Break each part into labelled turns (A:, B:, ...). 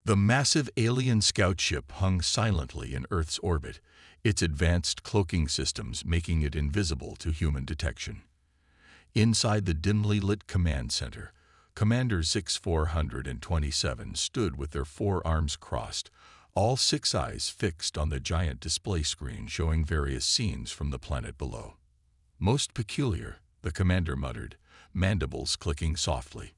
A: The massive alien scout ship hung silently in Earth's orbit, its advanced cloaking systems making it invisible to human detection. Inside the dimly lit command center, Commander 6427 stood with their forearms crossed, all six eyes fixed on the giant display screen showing various scenes from the planet below. "Most peculiar," the commander muttered, mandibles clicking softly.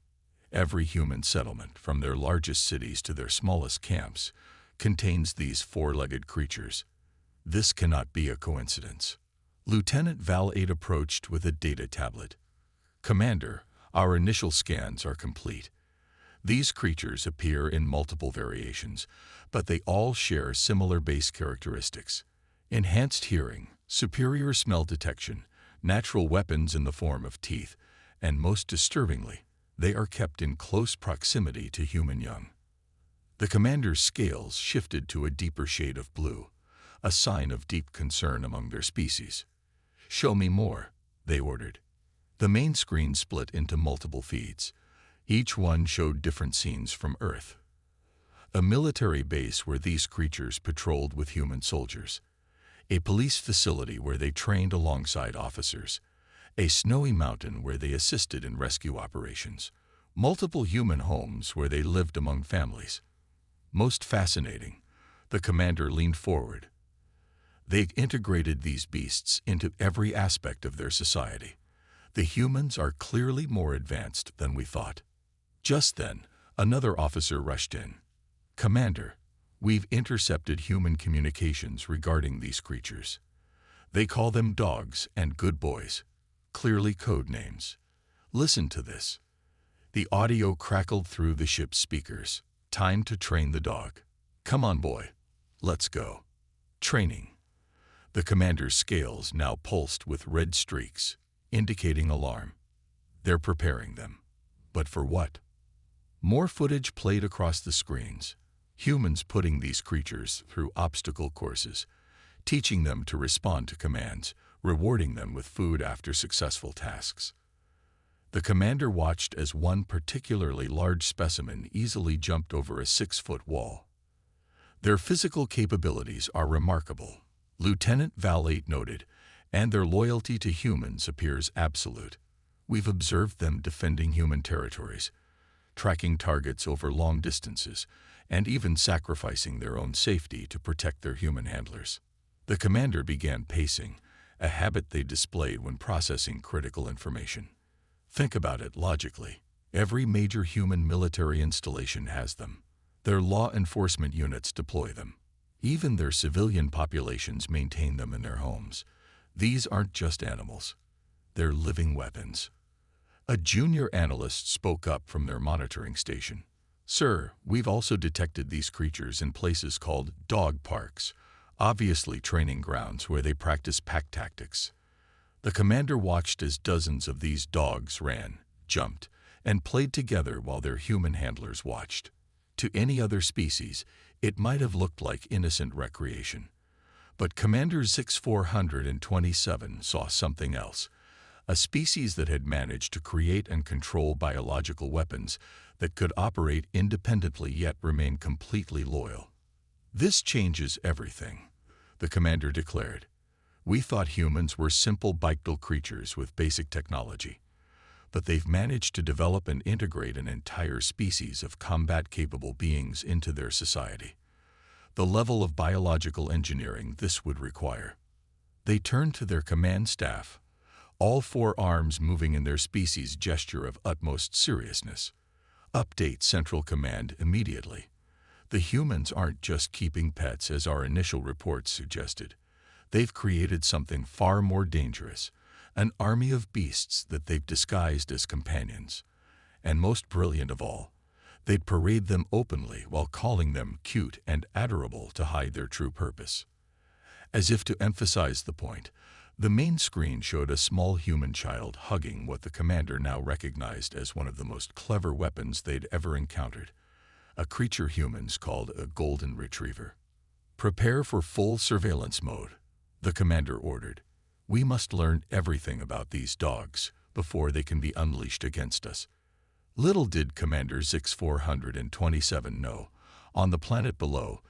A: "Every human settlement, from their largest cities to their smallest camps, contains these four-legged creatures. This cannot be a coincidence." Lieutenant Val-8 approached with a data tablet. "Commander, our initial scans are complete. These creatures appear in multiple variations, but they all share similar base characteristics: enhanced hearing, superior smell detection, natural weapons in the form of teeth, and most disturbingly, they are kept in close proximity to human young." The commander's scales shifted to a deeper shade of blue, a sign of deep concern among their species. "Show me more," they ordered. The main screen split into multiple feeds. Each one showed different scenes from Earth. A military base where these creatures patrolled with human soldiers. A police facility where they trained alongside officers. A snowy mountain where they assisted in rescue operations. Multiple human homes where they lived among families. Most fascinating, the commander leaned forward. They integrated these beasts into every aspect of their society. The humans are clearly more advanced than we thought. Just then, another officer rushed in. "Commander, we've intercepted human communications regarding these creatures. They call them dogs and good boys, clearly code names. Listen to this." The audio crackled through the ship's speakers. "Time to train the dog. Come on, boy. Let's go." Training. The commander's scales now pulsed with red streaks, indicating alarm. They're preparing them. But for what? More footage played across the screens. Humans putting these creatures through obstacle courses, teaching them to respond to commands, rewarding them with food after successful tasks. The commander watched as one particularly large specimen easily jumped over a 6-foot wall. "Their physical capabilities are remarkable," Lieutenant Val-8 noted, "and their loyalty to humans appears absolute. We've observed them defending human territories, tracking targets over long distances, and even sacrificing their own safety to protect their human handlers." The commander began pacing, a habit they displayed when processing critical information. Think about it logically. Every major human military installation has them. Their law enforcement units deploy them. Even their civilian populations maintain them in their homes. These aren't just animals. They're living weapons. A junior analyst spoke up from their monitoring station. "Sir, we've also detected these creatures in places called dog parks, obviously training grounds where they practice pack tactics." The commander watched as dozens of these dogs ran, jumped, and played together while their human handlers watched. To any other species, it might have looked like innocent recreation. But Commander 6427 saw something else. A species that had managed to create and control biological weapons that could operate independently yet remain completely loyal. "This changes everything," the commander declared. "We thought humans were simple bipedal creatures with basic technology, but they've managed to develop and integrate an entire species of combat-capable beings into their society. The level of biological engineering this would require." They turned to their command staff, all four arms moving in their species' gesture of utmost seriousness. "Update Central Command immediately. The humans aren't just keeping pets as our initial reports suggested. They've created something far more dangerous, an army of beasts that they've disguised as companions. And most brilliant of all, they'd parade them openly while calling them cute and adorable to hide their true purpose." As if to emphasize the point, the main screen showed a small human child hugging what the commander now recognized as one of the most clever weapons they'd ever encountered, a creature humans called a golden retriever. "Prepare for full surveillance mode," the commander ordered. "We must learn everything about these dogs before they can be unleashed against us." Little did Commander 6427 know, On the planet below,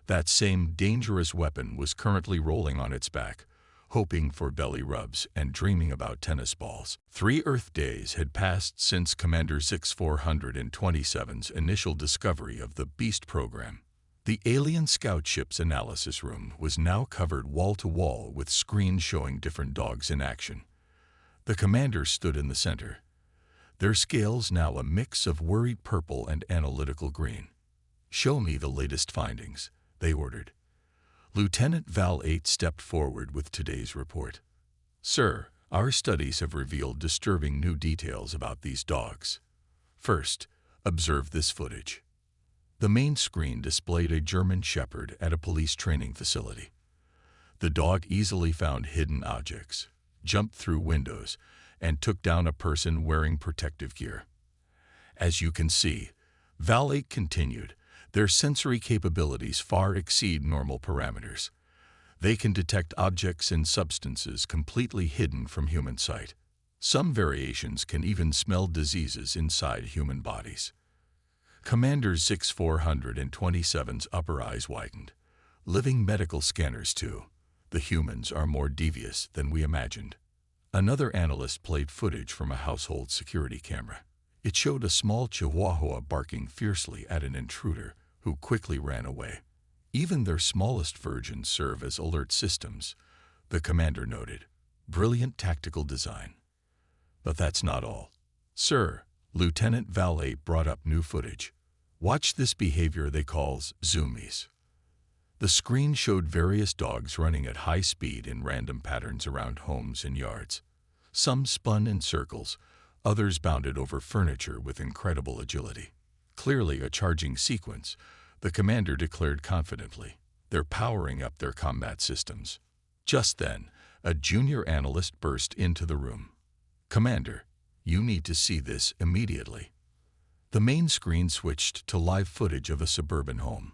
A: that same dangerous weapon was currently rolling on its back, hoping for belly rubs and dreaming about tennis balls. 3 Earth days had passed since Commander 6427's initial discovery of the Beast program. The alien scout ship's analysis room was now covered wall-to-wall with screens showing different dogs in action. The commander stood in the center, their scales now a mix of worried purple and analytical green. "Show me the latest findings," they ordered. Lieutenant Val 8 stepped forward with today's report. "Sir, our studies have revealed disturbing new details about these dogs. First, observe this footage." The main screen displayed a German Shepherd at a police training facility. The dog easily found hidden objects, jumped through windows, and took down a person wearing protective gear. "As you can see," Val 8 continued, "their sensory capabilities far exceed normal parameters. They can detect objects and substances completely hidden from human sight. Some variations can even smell diseases inside human bodies." Commander 6427's upper eyes widened. "Living medical scanners, too. The humans are more devious than we imagined." Another analyst played footage from a household security camera. It showed a small chihuahua barking fiercely at an intruder who quickly ran away. "Even their smallest versions serve as alert systems," the commander noted. "Brilliant tactical design." But that's not all. "Sir," Lieutenant Valet brought up new footage. "Watch this behavior they call zoomies." The screen showed various dogs running at high speed in random patterns around homes and yards. Some spun in circles, others bounded over furniture with incredible agility. "Clearly a charging sequence," the commander declared confidently. "They're powering up their combat systems." Just then, a junior analyst burst into the room. "Commander, you need to see this immediately." The main screen switched to live footage of a suburban home.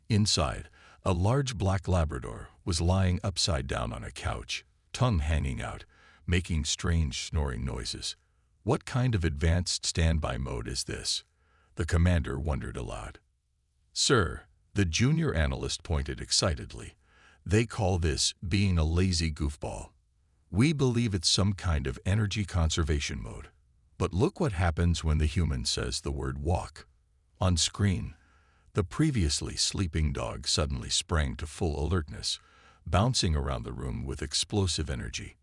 A: Inside, a large black Labrador was lying upside down on a couch, tongue hanging out, making strange snoring noises. "What kind of advanced standby mode is this?" the commander wondered aloud. "Sir," the junior analyst pointed excitedly, "they call this being a lazy goofball. We believe it's some kind of energy conservation mode. But look what happens when the human says the word walk." On screen, the previously sleeping dog suddenly sprang to full alertness, bouncing around the room with explosive energy.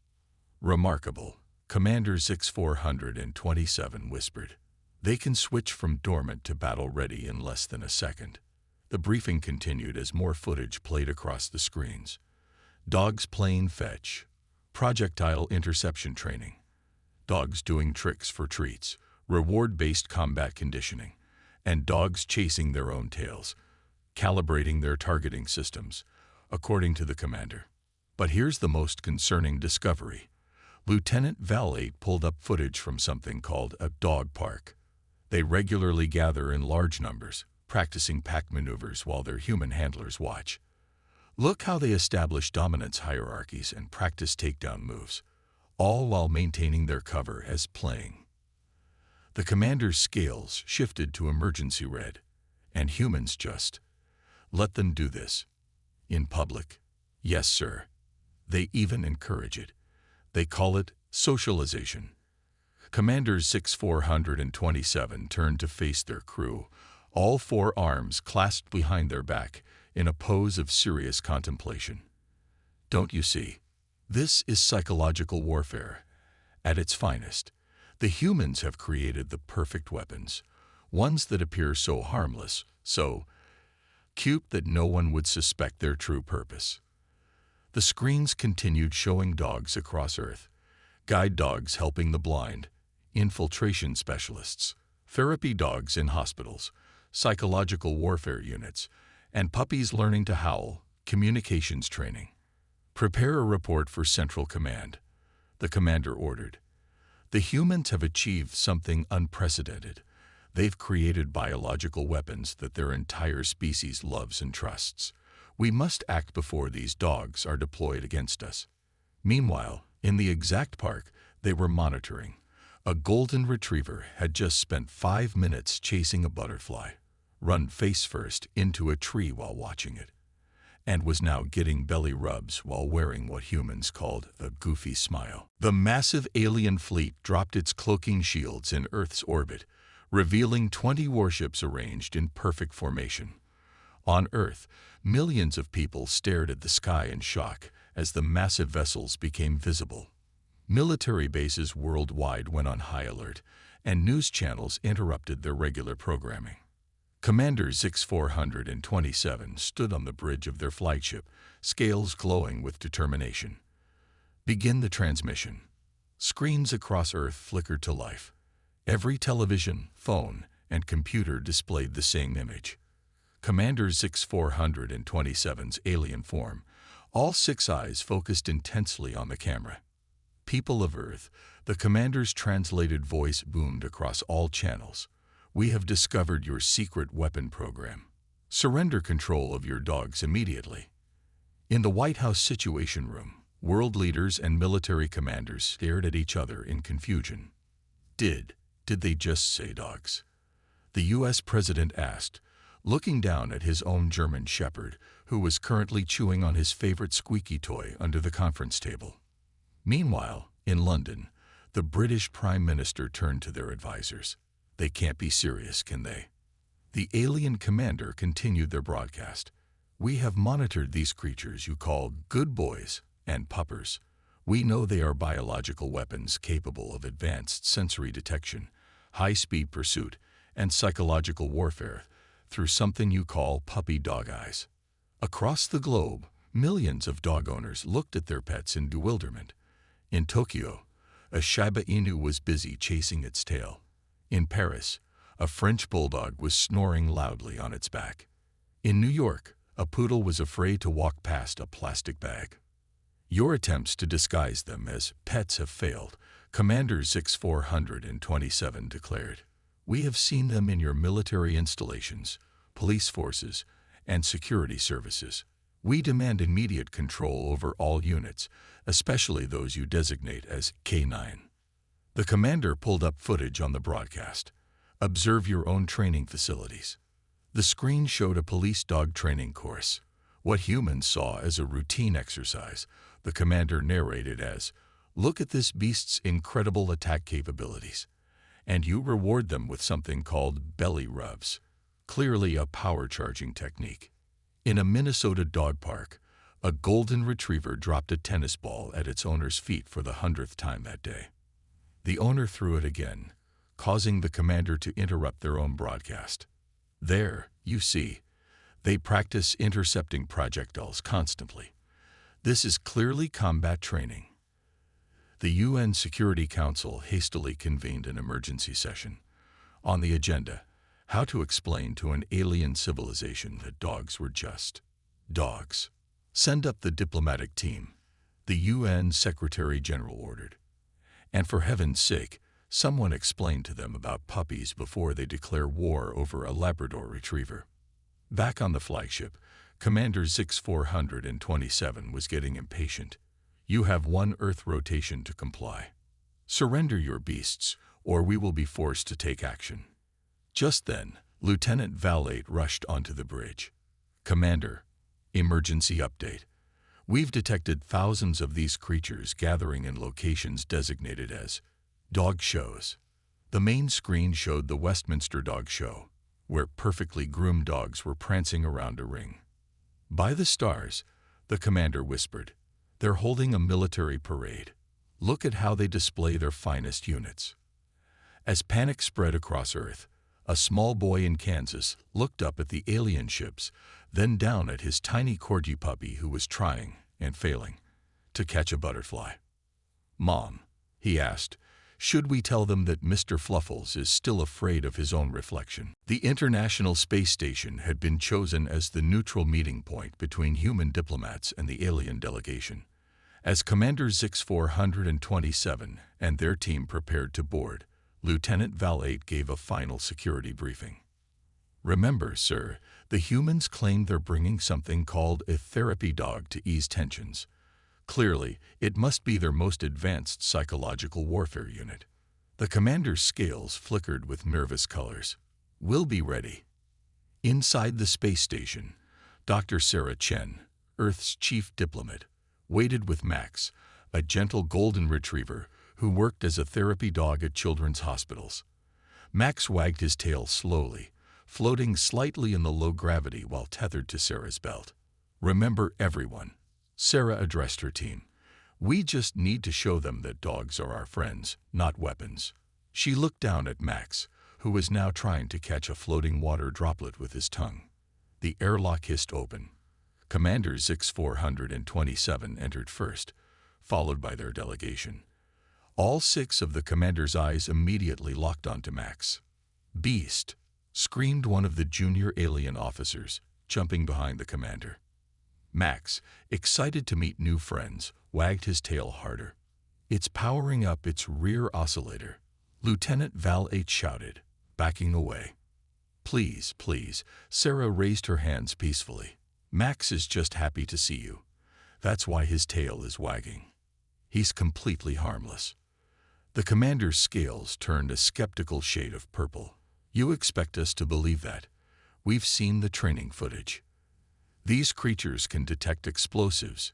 A: "Remarkable," Commander 6427 whispered. "They can switch from dormant to battle-ready in less than a second." The briefing continued as more footage played across the screens. Dogs playing fetch, projectile interception training, dogs doing tricks for treats, reward-based combat conditioning, and dogs chasing their own tails, calibrating their targeting systems, according to the commander. But here's the most concerning discovery. Lieutenant Valet pulled up footage from something called a dog park. They regularly gather in large numbers, practicing pack maneuvers while their human handlers watch. "Look how they establish dominance hierarchies and practice takedown moves, all while maintaining their cover as playing." The commander's scales shifted to emergency red, and humans just let them do this. In public? Yes, sir. They even encourage it. They call it socialization. Commander 6427 turned to face their crew, all 4 arms clasped behind their back in a pose of serious contemplation. "Don't you see? This is psychological warfare at its finest. The humans have created the perfect weapons, ones that appear so harmless, so cute that no one would suspect their true purpose." The screens continued showing dogs across Earth, guide dogs helping the blind, infiltration specialists, therapy dogs in hospitals, psychological warfare units, and puppies learning to howl, communications training. "Prepare a report for Central Command," the commander ordered. "The humans have achieved something unprecedented. They've created biological weapons that their entire species loves and trusts. We must act before these dogs are deployed against us." Meanwhile, in the exact park they were monitoring, a golden retriever had just spent 5 minutes chasing a butterfly. run face first into a tree while watching it, and was now getting belly rubs while wearing what humans called a goofy smile. The massive alien fleet dropped its cloaking shields in Earth's orbit, revealing 20 warships arranged in perfect formation. On Earth, millions of people stared at the sky in shock as the massive vessels became visible. Military bases worldwide went on high alert, and news channels interrupted their regular programming. Commander X-427 stood on the bridge of their flagship, scales glowing with determination. Begin the transmission. Screens across Earth flickered to life. Every television, phone, and computer displayed the same image. Commander X-427's alien form, all 6 eyes focused intensely on the camera. People of Earth, the commander's translated voice boomed across all channels. We have discovered your secret weapon program. Surrender control of your dogs immediately. In the White House Situation Room, world leaders and military commanders stared at each other in confusion. Did they just say dogs? The U.S. president asked, looking down at his own German shepherd, who was currently chewing on his favorite squeaky toy under the conference table. Meanwhile, in London, the British Prime Minister turned to their advisors. They can't be serious, can they? The alien commander continued their broadcast. We have monitored these creatures you call good boys and puppers. We know they are biological weapons capable of advanced sensory detection, high-speed pursuit, and psychological warfare through something you call puppy dog eyes. Across the globe, millions of dog owners looked at their pets in bewilderment. In Tokyo, a Shiba Inu was busy chasing its tail. In Paris, a French bulldog was snoring loudly on its back. In New York, a poodle was afraid to walk past a plastic bag. Your attempts to disguise them as pets have failed, Commander X-427 declared. We have seen them in your military installations, police forces, and security services. We demand immediate control over all units, especially those you designate as K9. The commander pulled up footage on the broadcast. Observe your own training facilities. The screen showed a police dog training course. What humans saw as a routine exercise, the commander narrated as, look at this beast's incredible attack capabilities. And you reward them with something called belly rubs, clearly a power charging technique. In a Minnesota dog park, a golden retriever dropped a tennis ball at its owner's feet for the 100th time that day. The owner threw it again, causing the commander to interrupt their own broadcast. There, you see, they practice intercepting projectiles constantly. This is clearly combat training. The UN Security Council hastily convened an emergency session. On the agenda, how to explain to an alien civilization that dogs were just dogs. Send up the diplomatic team, the UN Secretary-General ordered. And for heaven's sake, someone explain to them about puppies before they declare war over a Labrador retriever. Back on the flagship, Commander X-427 was getting impatient. You have 1 Earth rotation to comply. Surrender your beasts, or we will be forced to take action. Just then, Lieutenant Valade rushed onto the bridge. Commander, emergency update. We've detected thousands of these creatures gathering in locations designated as dog shows. The main screen showed the Westminster Dog Show, where perfectly groomed dogs were prancing around a ring. By the stars, the commander whispered, they're holding a military parade. Look at how they display their finest units. As panic spread across Earth, a small boy in Kansas looked up at the alien ships, then down at his tiny corgi puppy who was trying, and failing, to catch a butterfly. Mom, he asked, should we tell them that Mr. Fluffles is still afraid of his own reflection? The International Space Station had been chosen as the neutral meeting point between human diplomats and the alien delegation. As Commander X-427 and their team prepared to board, Lieutenant Valade gave a final security briefing. Remember, sir, the humans claimed they're bringing something called a therapy dog to ease tensions. Clearly, it must be their most advanced psychological warfare unit. The commander's scales flickered with nervous colors. We'll be ready. Inside the space station, Dr. Sarah Chen, Earth's chief diplomat, waited with Max, a gentle golden retriever who worked as a therapy dog at children's hospitals. Max wagged his tail slowly, floating slightly in the low gravity while tethered to Sarah's belt. "Remember, everyone," Sarah addressed her team. "We just need to show them that dogs are our friends, not weapons." She looked down at Max, who was now trying to catch a floating water droplet with his tongue. The airlock hissed open. Commander Zix 427 entered first, followed by their delegation. All 6 of the commander's eyes immediately locked onto Max. "Beast!" screamed one of the junior alien officers, jumping behind the commander. Max, excited to meet new friends, wagged his tail harder. "It's powering up its rear oscillator," Lieutenant Val H shouted, backing away. "Please, please," Sarah raised her hands peacefully. "Max is just happy to see you. That's why his tail is wagging. He's completely harmless." The commander's scales turned a skeptical shade of purple. "You expect us to believe that? We've seen the training footage. These creatures can detect explosives,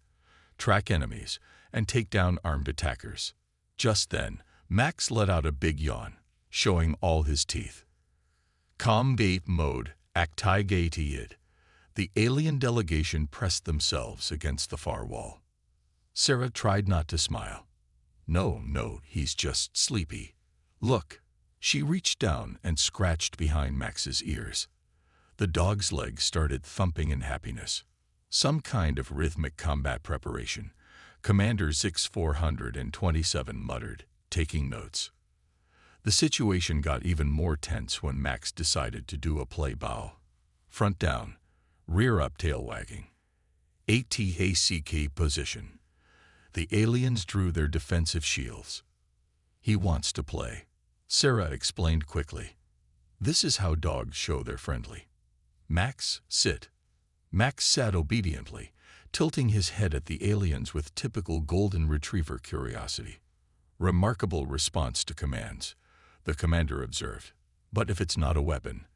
A: track enemies, and take down armed attackers." Just then, Max let out a big yawn, showing all his teeth. "Combat mode activated." The alien delegation pressed themselves against the far wall. Sarah tried not to smile. No, he's just sleepy. Look." She reached down and scratched behind Max's ears. The dog's legs started thumping in happiness. "Some kind of rhythmic combat preparation," Commander Zix 427 muttered, taking notes. The situation got even more tense when Max decided to do a play bow. Front down, rear up, tail wagging. ATACK position. The aliens drew their defensive shields. "He wants to play," Sarah explained quickly. "This is how dogs show they're friendly. Max, sit." Max sat obediently, tilting his head at the aliens with typical golden retriever curiosity. "Remarkable response to commands," the commander observed. "But if it's not a weapon,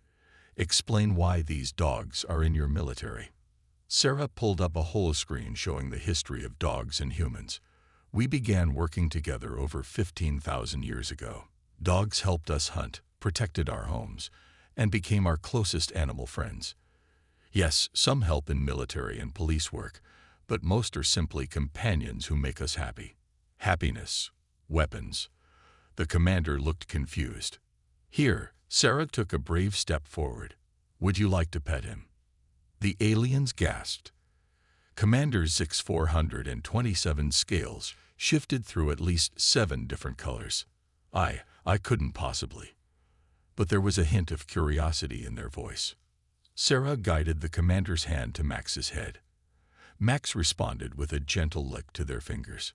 A: explain why these dogs are in your military." Sarah pulled up a holoscreen showing the history of dogs and humans. "We began working together over 15,000 years ago. Dogs helped us hunt, protected our homes, and became our closest animal friends. Yes, some help in military and police work, but most are simply companions who make us happy." Happiness, weapons. The commander looked confused. "Here," Sarah took a brave step forward. "Would you like to pet him?" The aliens gasped. Commander Zix 427's scales shifted through at least 7 different colors. I couldn't possibly." But there was a hint of curiosity in their voice. Sarah guided the commander's hand to Max's head. Max responded with a gentle lick to their fingers.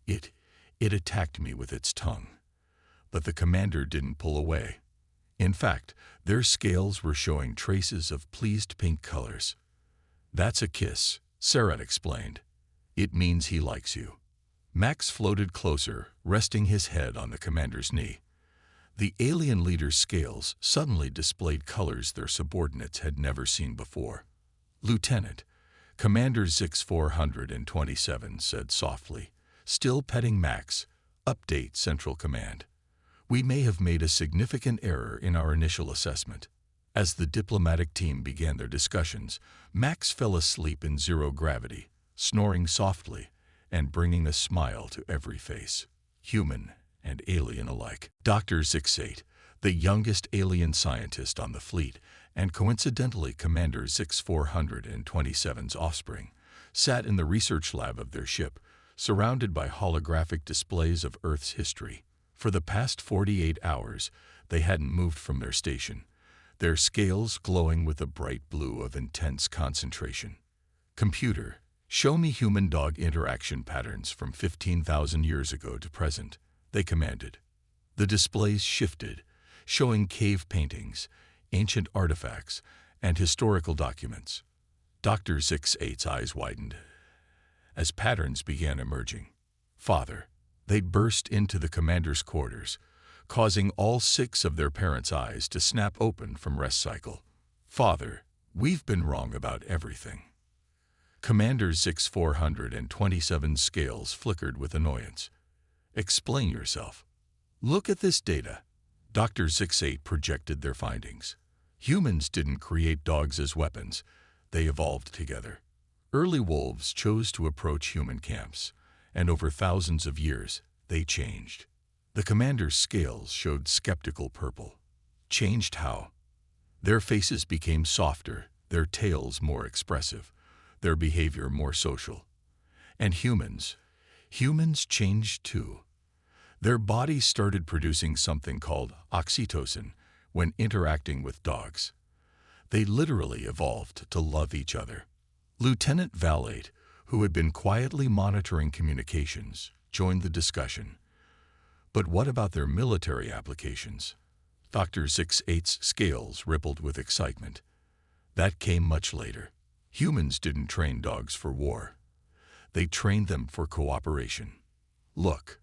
A: It attacked me with its tongue. But the commander didn't pull away. In fact, their scales were showing traces of pleased pink colors. "That's a kiss," Sarah explained. "It means he likes you." Max floated closer, resting his head on the commander's knee. The alien leader's scales suddenly displayed colors their subordinates had never seen before. "Lieutenant," Commander Zix 427 said softly, still petting Max, "update Central Command. We may have made a significant error in our initial assessment." As the diplomatic team began their discussions, Max fell asleep in zero gravity, snoring softly and bringing a smile to every face, human and alien alike. Dr. Zix-8, the youngest alien scientist on the fleet, and coincidentally Commander Zix 427's offspring, sat in the research lab of their ship, surrounded by holographic displays of Earth's history. For the past 48 hours, they hadn't moved from their station, their scales glowing with a bright blue of intense concentration. "Computer, show me human-dog interaction patterns from 15,000 years ago to present," they commanded. The displays shifted, showing cave paintings, ancient artifacts, and historical documents. Dr. Zix-8's eyes widened as patterns began emerging. "Father," they burst into the commander's quarters, causing all 6 of their parents' eyes to snap open from rest cycle. Father, we've been wrong about everything. Commander 6427's scales flickered with annoyance. Explain yourself. Look at this data. Dr. 68 projected their findings. Humans didn't create dogs as weapons. They evolved together. Early wolves chose to approach human camps, and over thousands of years, they changed. The commander's scales showed skeptical purple. Changed how? Their faces became softer, their tails more expressive, their behavior more social. And humans changed too. Their bodies started producing something called oxytocin when interacting with dogs. They literally evolved to love each other. Lieutenant Valade, who had been quietly monitoring communications, joined the discussion. But what about their military applications? Dr. 68's scales rippled with excitement. That came much later. Humans didn't train dogs for war. They trained them for cooperation. Look.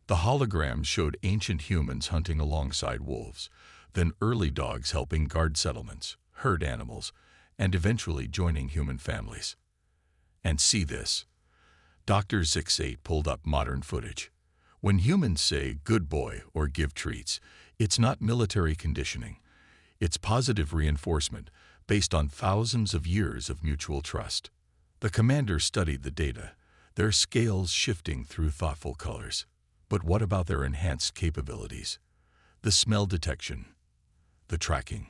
A: The holograms showed ancient humans hunting alongside wolves, then early dogs helping guard settlements, herd animals, and eventually joining human families. And see this. Dr. 68 pulled up modern footage. When humans say good boy or give treats, it's not military conditioning. It's positive reinforcement based on thousands of years of mutual trust. The commander studied the data, their scales shifting through thoughtful colors. But what about their enhanced capabilities? The smell detection, the tracking.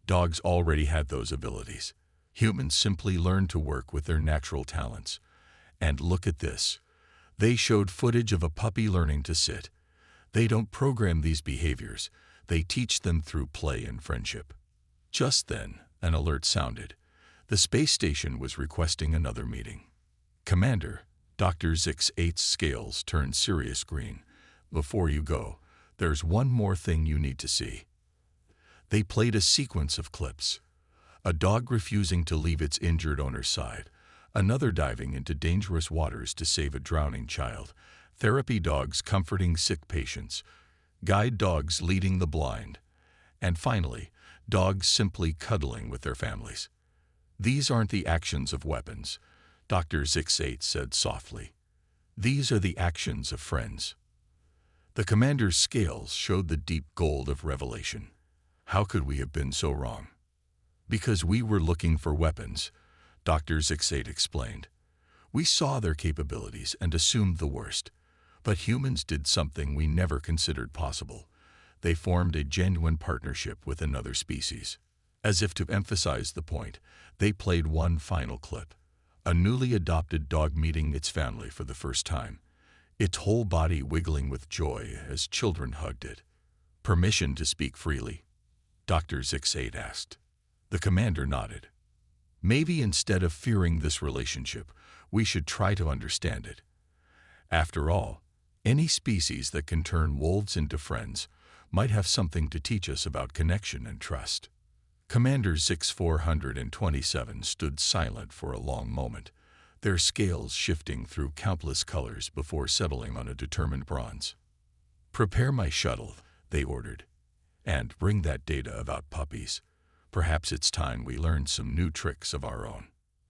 A: Dogs already had those abilities. Humans simply learned to work with their natural talents. And look at this. They showed footage of a puppy learning to sit. They don't program these behaviors. They teach them through play and friendship. Just then, an alert sounded. The space station was requesting another meeting. Commander, Dr. 68's scales turned serious green. Before you go, there's one more thing you need to see. They played a sequence of clips. A dog refusing to leave its injured owner's side, another diving into dangerous waters to save a drowning child, therapy dogs comforting sick patients, guide dogs leading the blind, and finally, dogs simply cuddling with their families. These aren't the actions of weapons, Dr. 68 said softly. These are the actions of friends. The commander's scales showed the deep gold of revelation. How could we have been so wrong? Because we were looking for weapons, Dr. 68 explained. We saw their capabilities and assumed the worst. But humans did something we never considered possible. They formed a genuine partnership with another species. As if to emphasize the point, they played one final clip. A newly adopted dog meeting its family for the first time, its whole body wiggling with joy as children hugged it. Permission to speak freely? Dr. 68 asked. The commander nodded. Maybe instead of fearing this relationship, we should try to understand it. After all, any species that can turn wolves into friends might have something to teach us about connection and trust. Commander 6427 stood silent for a long moment, their scales shifting through countless colors before settling on a determined bronze. Prepare my shuttle, they ordered, and bring that data about puppies. Perhaps it's time we learned some new tricks of our own.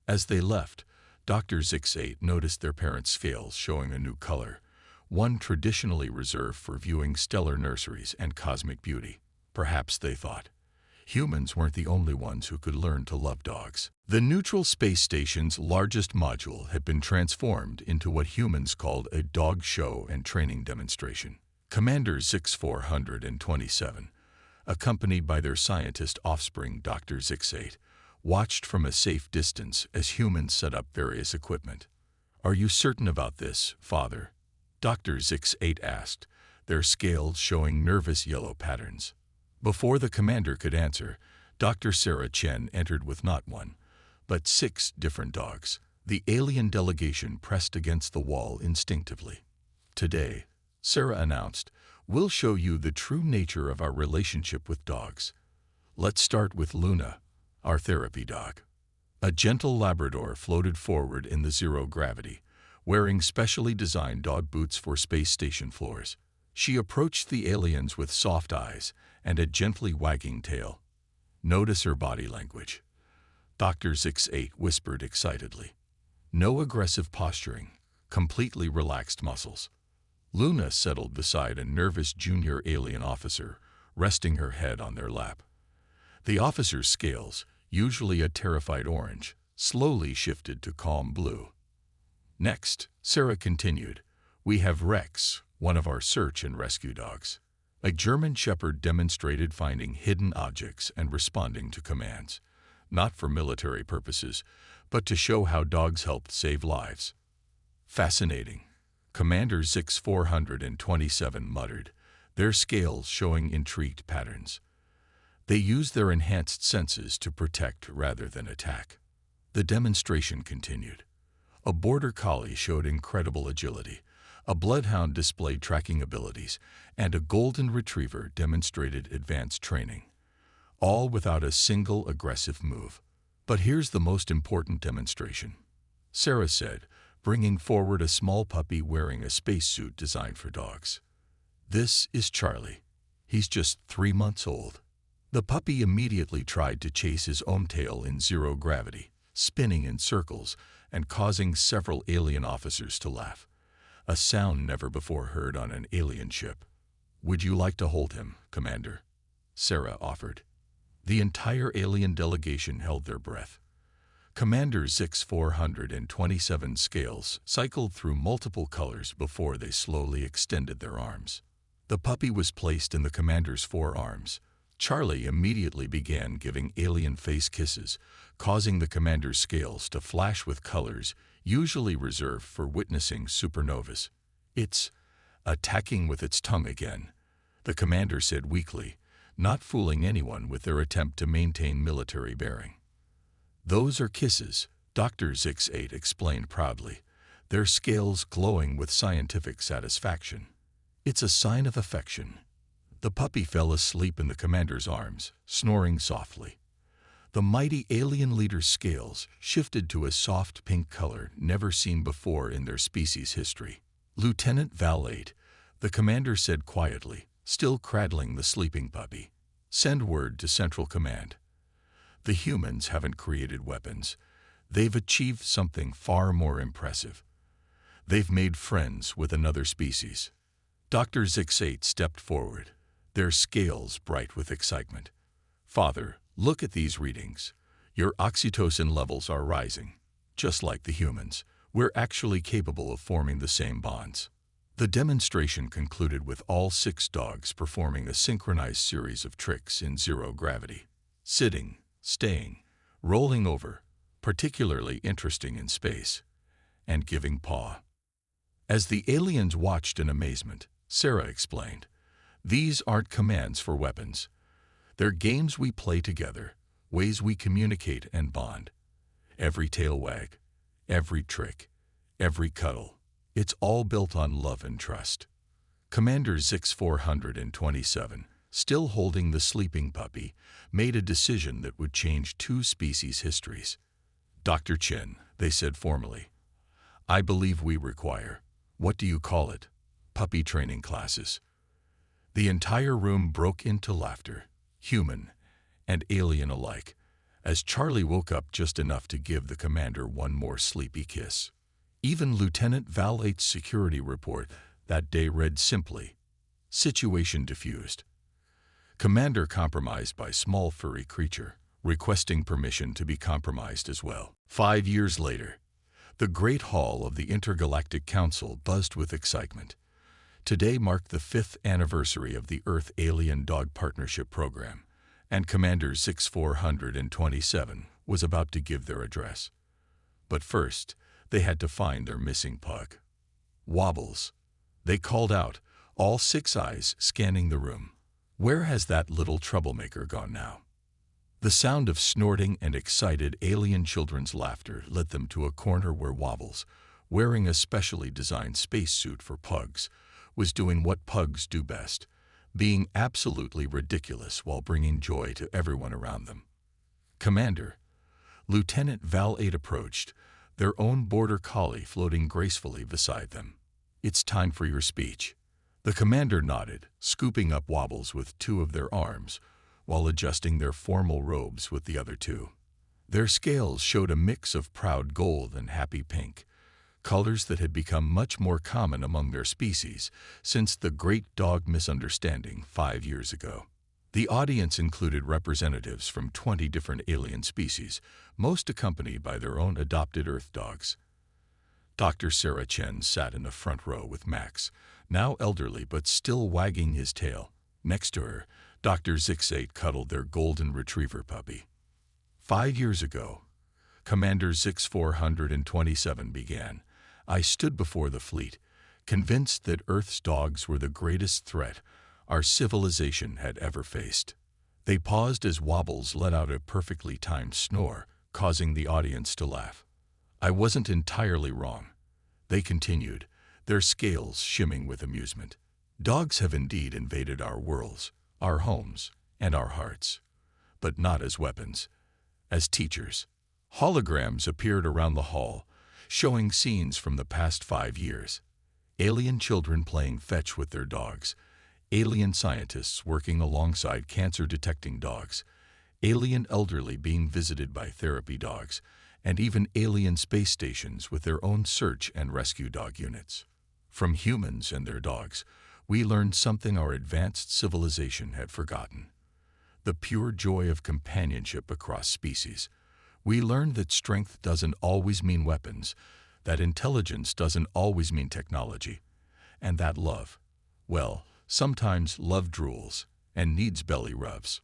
A: As they left, Dr. 68 noticed their parents' scales showing a new color, one traditionally reserved for viewing stellar nurseries and cosmic beauty. Perhaps, they thought, humans weren't the only ones who could learn to love dogs. The neutral space station's largest module had been transformed into what humans called a dog show and training demonstration. Commander 6427, accompanied by their scientist offspring Dr. 68, watched from a safe distance as humans set up various equipment. Are you certain about this, Father? Dr. 68 asked, their scales showing nervous yellow patterns. Before the commander could answer, Dr. Sarah Chen entered with not one, but 6 different dogs. The alien delegation pressed against the wall instinctively. Today, Sarah announced, we'll show you the true nature of our relationship with dogs. Let's start with Luna, our therapy dog. A gentle Labrador floated forward in the zero gravity, wearing specially designed dog boots for space station floors. She approached the aliens with soft eyes and a gently wagging tail. Notice her body language. Dr. Zix-8 whispered excitedly. No aggressive posturing, completely relaxed muscles. Luna settled beside a nervous junior alien officer, resting her head on their lap. The officer's scales, usually a terrified orange, slowly shifted to calm blue. Next, Sarah continued, we have Rex, one of our search and rescue dogs. A German shepherd demonstrated finding hidden objects and responding to commands, not for military purposes, but to show how dogs helped save lives. Fascinating, Commander Zix 427 muttered, their scales showing intrigued patterns. They use their enhanced senses to protect rather than attack. The demonstration continued. A border collie showed incredible agility, a bloodhound displayed tracking abilities, and a golden retriever demonstrated advanced training, all without a single aggressive move. But here's the most important demonstration, Sarah said, bringing forward a small puppy wearing a spacesuit designed for dogs. This is Charlie. He's just 3 months old. The puppy immediately tried to chase his own tail in zero gravity, spinning in circles and causing several alien officers to laugh, a sound never before heard on an alien ship. Would you like to hold him, Commander? Sarah offered. The entire alien delegation held their breath. Commander Zix 427 scales cycled through multiple colors before they slowly extended their arms. The puppy was placed in the commander's forearms. Charlie immediately began giving alien face kisses, causing the commander's scales to flash with colors usually reserved for witnessing supernovas. It's attacking with its tongue again, the commander said weakly, not fooling anyone with their attempt to maintain military bearing. Those are kisses, Dr. Zix-8 explained proudly, their scales glowing with scientific satisfaction. It's a sign of affection. The puppy fell asleep in the commander's arms, snoring softly. The mighty alien leader's scales shifted to a soft pink color never seen before in their species' history. Lieutenant Val-8, the commander said quietly, still cradling the sleeping puppy, send word to Central Command. The humans haven't created weapons. They've achieved something far more impressive. They've made friends with another species. Dr. Zix-8 stepped forward, their scales bright with excitement. Father, look at these readings. Your oxytocin levels are rising. Just like the humans, we're actually capable of forming the same bonds. The demonstration concluded with all 6 dogs performing a synchronized series of tricks in zero gravity. Sitting, staying, rolling over, particularly interesting in space, and giving paw. As the aliens watched in amazement, Sarah explained, these aren't commands for weapons. They're games we play together, ways we communicate and bond. Every tail wag, every trick, every cuddle, it's all built on love and trust. Commander Zix 427, still holding the sleeping puppy, made a decision that would change 2 species' histories. Dr. Chen, they said formally, I believe we require, what do you call it, puppy training classes. The entire room broke into laughter, human and alien alike, as Charlie woke up just enough to give the commander one more sleepy kiss. Even Lieutenant Val-8's security report that day read simply, situation diffused. Commander compromised by small furry creature, requesting permission to be compromised as well. 5 years later, the Great Hall of the Intergalactic Council buzzed with excitement. Today marked the 5th anniversary of the Earth Alien Dog Partnership Program, and Commander Zix 427 was about to give their address. But first, they had to find their missing pug. Wobbles. They called out, all 6 eyes scanning the room. Where has that little troublemaker gone now? The sound of snorting and excited alien children's laughter led them to a corner where Wobbles, wearing a specially designed spacesuit for pugs, was doing what pugs do best, being absolutely ridiculous while bringing joy to everyone around them. Commander, Lieutenant Val-8 approached, their own border collie floating gracefully beside them. It's time for your speech. The commander nodded, scooping up Wobbles with 2 of their arms, while adjusting their formal robes with the other two. Their scales showed a mix of proud gold and happy pink, colors that had become much more common among their species since the Great Dog Misunderstanding 5 years ago. The audience included representatives from 20 different alien species, most accompanied by their own adopted Earth dogs. Dr. Sarah Chen sat in the front row with Max, now elderly but still wagging his tail. Next to her, Dr. Zix-8 cuddled their golden retriever puppy. 5 years ago, Commander Zix 427 began. I stood before the fleet, convinced that Earth's dogs were the greatest threat our civilization had ever faced. They paused as Wobbles let out a perfectly timed snore, causing the audience to laugh. I wasn't entirely wrong. They continued, their scales shimming with amusement. Dogs have indeed invaded our worlds, our homes, and our hearts. But not as weapons, as teachers. Holograms appeared around the hall, showing scenes from the past 5 years. Alien children playing fetch with their dogs, alien scientists working alongside cancer-detecting dogs, alien elderly being visited by therapy dogs, and even alien space stations with their own search and rescue dog units. From humans and their dogs, we learned something our advanced civilization had forgotten: the pure joy of companionship across species. We learned that strength doesn't always mean weapons, that intelligence doesn't always mean technology, and that love, well, sometimes love drools and needs belly rubs.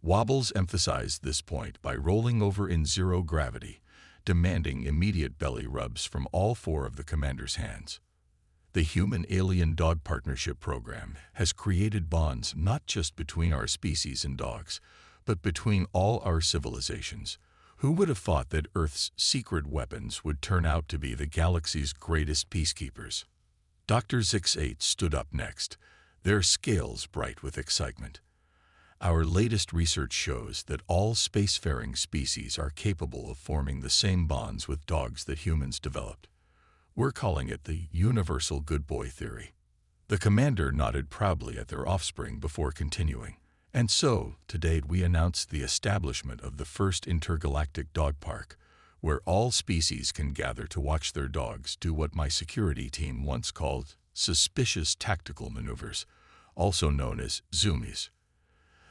A: Wobbles emphasized this point by rolling over in zero gravity, demanding immediate belly rubs from all 4 of the commander's hands. The Human-Alien Dog Partnership Program has created bonds not just between our species and dogs, but between all our civilizations. Who would have thought that Earth's secret weapons would turn out to be the galaxy's greatest peacekeepers? Dr. Zix-8 stood up next, their scales bright with excitement. Our latest research shows that all spacefaring species are capable of forming the same bonds with dogs that humans developed. We're calling it the universal good boy theory. The commander nodded proudly at their offspring before continuing. And so, today we announced the establishment of the first intergalactic dog park, where all species can gather to watch their dogs do what my security team once called suspicious tactical maneuvers, also known as zoomies.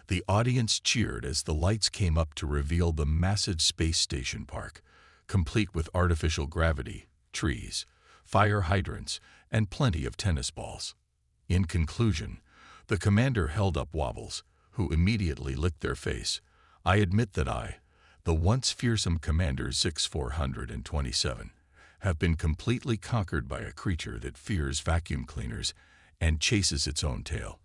A: The audience cheered as the lights came up to reveal the massive space station park, complete with artificial gravity, trees, fire hydrants, and plenty of tennis balls. In conclusion, the commander held up Wobbles, who immediately licked their face. I admit that I, the once fearsome Commander Zix 427, have been completely conquered by a creature that fears vacuum cleaners and chases its own tail.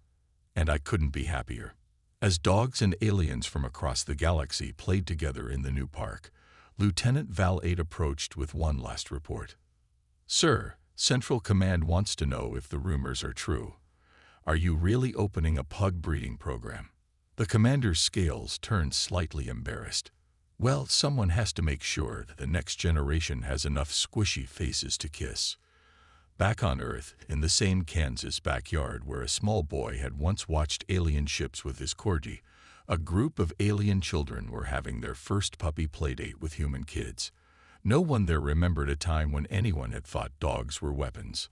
A: And I couldn't be happier. As dogs and aliens from across the galaxy played together in the new park, Lieutenant Val 8 approached with one last report. Sir, Central Command wants to know if the rumors are true. Are you really opening a pug breeding program? The commander's scales turned slightly embarrassed. Well, someone has to make sure that the next generation has enough squishy faces to kiss. Back on Earth, in the same Kansas backyard where a small boy had once watched alien ships with his corgi, a group of alien children were having their first puppy playdate with human kids. No one there remembered a time when anyone had thought dogs were weapons.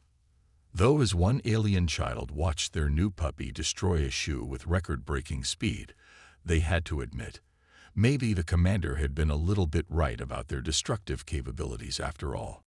A: Though as one alien child watched their new puppy destroy a shoe with record-breaking speed, they had to admit, maybe the commander had been a little bit right about their destructive capabilities after all.